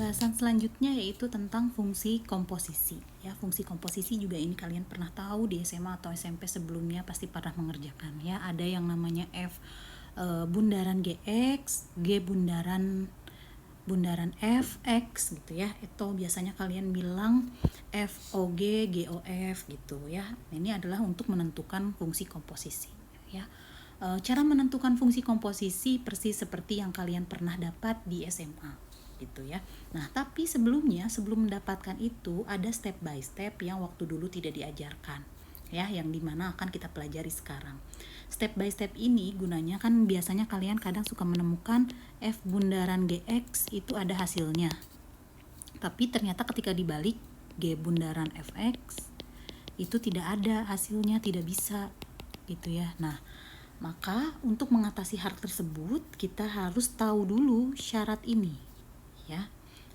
Bahasan selanjutnya yaitu tentang fungsi komposisi. Ya, fungsi komposisi juga ini kalian pernah tahu di SMA atau SMP sebelumnya pasti pernah mengerjakan ya. Ada yang namanya F bundaran GX, G bundaran Fx gitu ya. Itu biasanya kalian bilang FOG, GOF gitu ya. Ini adalah untuk menentukan fungsi komposisi ya. Cara menentukan fungsi komposisi persis seperti yang kalian pernah dapat di SMA gitu ya. Nah, tapi sebelum mendapatkan itu ada step by step yang waktu dulu tidak diajarkan ya, yang dimana akan kita pelajari sekarang. Step by step ini gunanya kan biasanya kalian kadang suka menemukan F bundaran GX itu ada hasilnya. Tapi ternyata ketika dibalik G bundaran Fx itu tidak ada hasilnya, tidak bisa gitu ya. Nah, maka untuk mengatasi hal tersebut kita harus tahu dulu syarat ini ya.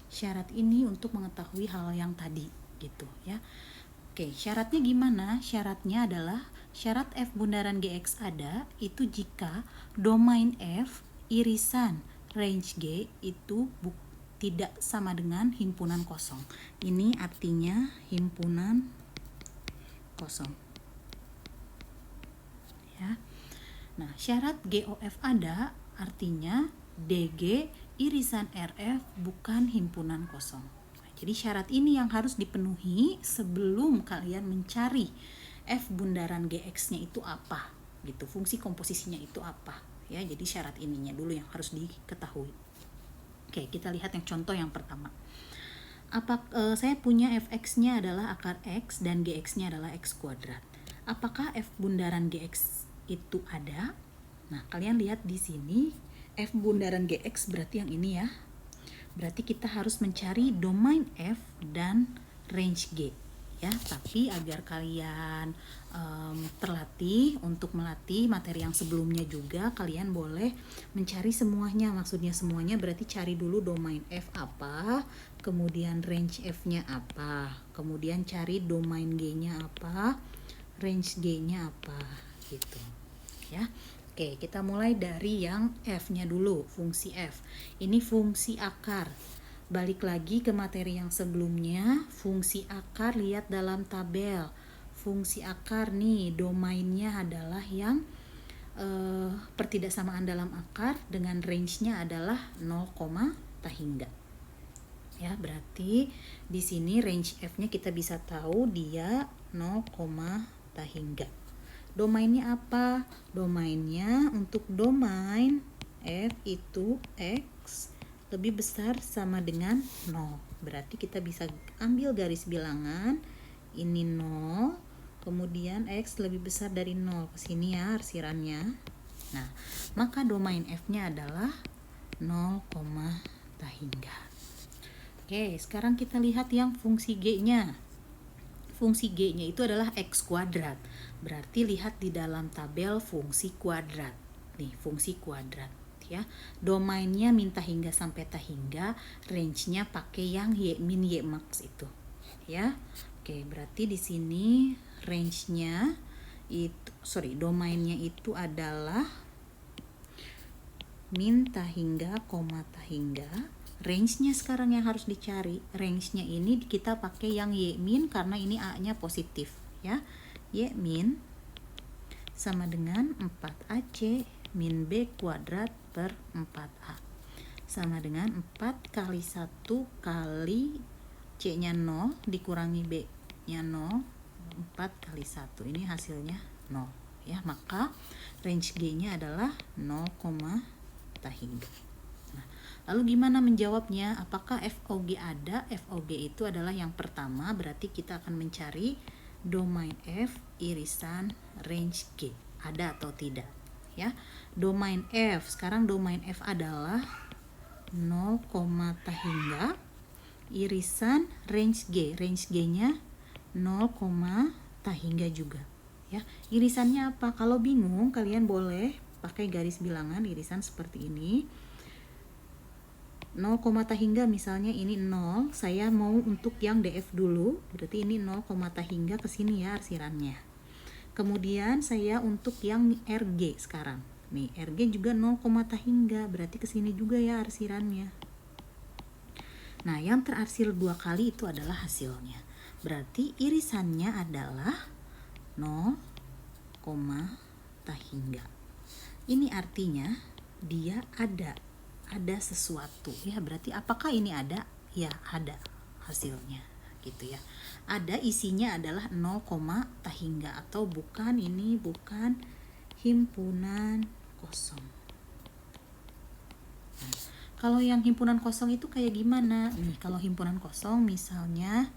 Syarat ini untuk mengetahui hal yang tadi gitu ya. Oke, syaratnya gimana? Syaratnya adalah syarat F bundaran GX ada itu jika domain F irisan range G itu tidak sama dengan himpunan kosong. Ini artinya himpunan kosong. Ya. Nah, syarat GOF ada artinya DG irisan RF bukan himpunan kosong. Jadi syarat ini yang harus dipenuhi sebelum kalian mencari F bundaran GX-nya itu apa gitu, fungsi komposisinya itu apa ya. Jadi syarat ininya dulu yang harus diketahui. Oke, kita lihat yang contoh yang pertama. Saya punya Fx-nya adalah akar X dan Gx-nya adalah X kuadrat. Apakah F bundaran Gx itu ada? Nah, kalian lihat di sini F bundaran GX berarti yang ini ya. Berarti kita harus mencari domain F dan range G ya. Tapi agar kalian terlatih untuk melatih materi yang sebelumnya juga, kalian boleh mencari semuanya. Maksudnya semuanya berarti cari dulu domain F apa, kemudian range F-nya apa, kemudian cari domain G-nya apa, range G-nya apa gitu ya. Oke, kita mulai dari yang F-nya dulu, fungsi F. Ini fungsi akar. Balik lagi ke materi yang sebelumnya, fungsi akar lihat dalam tabel. Fungsi akar nih, domainnya adalah yang pertidaksamaan dalam akar dengan range-nya adalah 0, hingga. Ya, berarti di sini range F-nya kita bisa tahu dia 0, hingga. Domainnya apa? Domainnya untuk domain F itu X lebih besar sama dengan 0. Berarti kita bisa ambil garis bilangan ini 0, kemudian X lebih besar dari 0 ke sini ya arsirannya. Nah, maka domain F-nya adalah 0, hingga. Oke, sekarang kita lihat yang fungsi G-nya. Fungsi G-nya itu adalah X kuadrat. Berarti lihat di dalam tabel fungsi kuadrat. Nih, fungsi kuadrat ya. Domainnya minta hingga sampai tak hingga, range-nya pakai yang Y min Y max itu. Ya. Oke, berarti di sini range-nya domainnya itu adalah min tak hingga, tak hingga. Range-nya sekarang yang harus dicari. Range-nya ini kita pakai yang Y min karena ini A-nya positif ya. Y min sama dengan 4AC min B kuadrat per 4A sama dengan 4 kali 1 kali C-nya 0 dikurangi B-nya 0, 4 kali 1. Ini hasilnya 0 ya. Maka range G-nya adalah 0, tak hingga. Lalu gimana menjawabnya? Apakah FOG ada? FOG itu adalah yang pertama, berarti kita akan mencari domain F irisan range G. Ada atau tidak? Ya. Domain F, sekarang domain F adalah 0, tak hingga irisan range G. Range G-nya 0, tak hingga juga. Ya. Irisannya apa? Kalau bingung, kalian boleh pakai garis bilangan irisan seperti ini. 0, tak hingga misalnya ini 0, saya mau untuk yang DF dulu, berarti ini 0, tak hingga ke sini ya arsirannya. Kemudian saya untuk yang RG sekarang. Nih, RG juga 0, tak hingga, berarti ke sini juga ya arsirannya. Nah, yang terarsir 2 kali itu adalah hasilnya. Berarti irisannya adalah 0, tahingga. Ini artinya dia ada sesuatu ya. Berarti apakah ini ada? Ya, ada hasilnya gitu ya. Ada, isinya adalah 0, tahingga, atau bukan, ini bukan himpunan kosong. Nah, kalau yang himpunan kosong itu kayak gimana? Nih, kalau himpunan kosong misalnya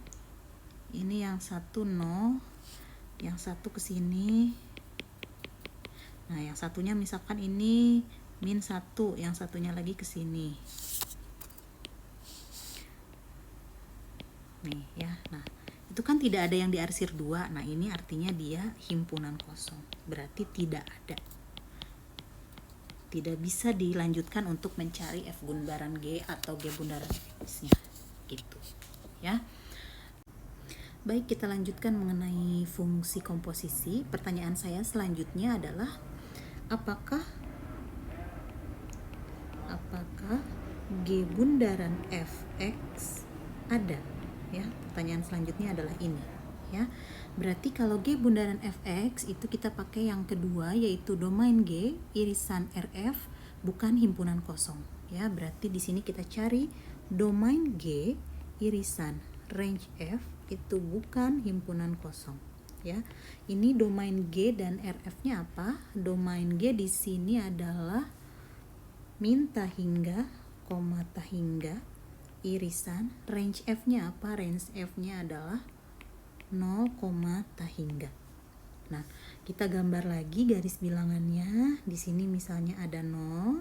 ini yang satu 0, yang satu ke sini. Nah, yang satunya misalkan ini -1, yang satunya lagi ke sini. Nih ya. Nah, itu kan tidak ada yang diarsir 2. Nah, ini artinya dia himpunan kosong. Berarti tidak ada. Tidak bisa dilanjutkan untuk mencari F bundaran G atau G bundaran X-nya. Gitu. Ya. Baik, kita lanjutkan mengenai fungsi komposisi. Pertanyaan saya selanjutnya adalah apakah G bundaran Fx ada? Ya, pertanyaan selanjutnya adalah ini. Ya, berarti kalau G bundaran Fx itu kita pakai yang kedua, yaitu domain G irisan RF bukan himpunan kosong. Ya, berarti di sini kita cari domain G irisan range F itu bukan himpunan kosong. Ya, ini domain G dan RF-nya apa? Domain G di sini adalah min tahingga, tahingga, irisan. Range F-nya apa? Range F-nya adalah 0, tahingga. Nah, kita gambar lagi garis bilangannya. Di sini misalnya ada 0.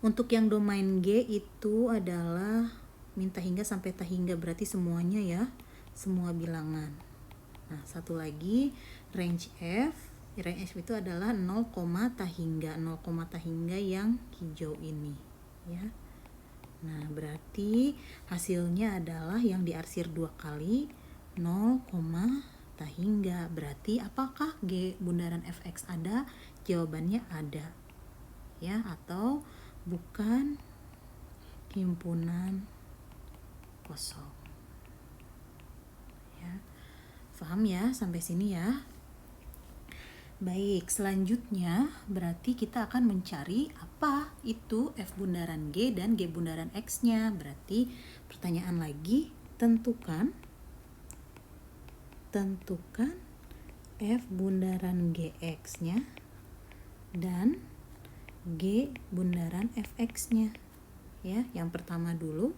Untuk yang domain G itu adalah min tahingga sampai tahingga, berarti semuanya ya, semua bilangan. Nah, satu lagi range F. Range F itu adalah 0, tahingga. 0, tahingga yang hijau ini ya. Nah, berarti hasilnya adalah yang diarsir 2 kali 0, tahingga. Berarti apakah G bundaran Fx ada? Jawabannya ada. Ya, atau bukan himpunan kosong. Ya. Paham ya sampai sini ya? Baik, selanjutnya berarti kita akan mencari apa itu F bundaran G dan G bundaran X-nya. Berarti pertanyaan lagi, tentukan F bundaran GX-nya dan G bundaran Fx-nya. Ya, yang pertama dulu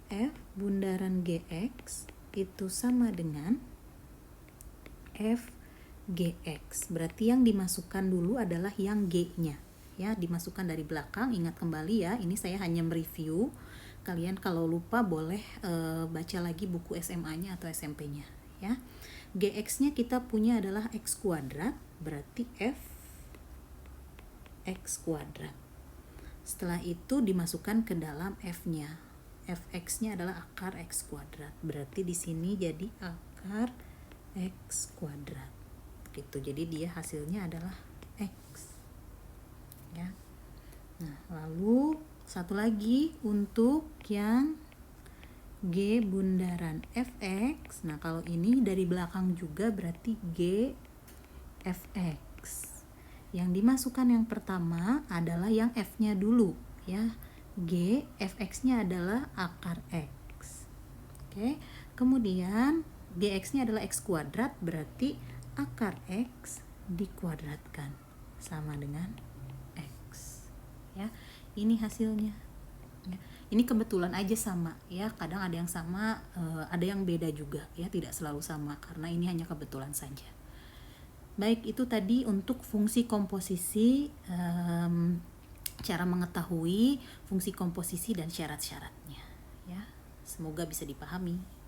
F bundaran GX itu sama dengan F GX. Berarti yang dimasukkan dulu adalah yang G-nya. Ya, dimasukkan dari belakang. Ingat kembali ya, ini saya hanya mereview. Kalian kalau lupa boleh baca lagi buku SMA-nya atau SMP-nya ya. GX-nya kita punya adalah X kuadrat, berarti F X kuadrat. Setelah itu dimasukkan ke dalam F-nya. Fx-nya adalah akar X kuadrat. Berarti di sini jadi akar X kuadrat. Gitu. Jadi dia hasilnya adalah X. Ya. Nah, lalu satu lagi untuk yang G bundaran Fx. Nah, kalau ini dari belakang juga berarti G Fx. Yang dimasukkan yang pertama adalah yang F-nya dulu ya. G Fx-nya adalah akar X. Oke. Kemudian Gx-nya adalah X kuadrat, berarti akar X dikuadratkan sama dengan X. Ya. Ini hasilnya. Ya. Ini kebetulan aja sama ya. Kadang ada yang sama, ada yang beda juga ya, tidak selalu sama karena ini hanya kebetulan saja. Baik, itu tadi untuk fungsi komposisi, cara mengetahui fungsi komposisi dan syarat-syaratnya ya. Semoga bisa dipahami.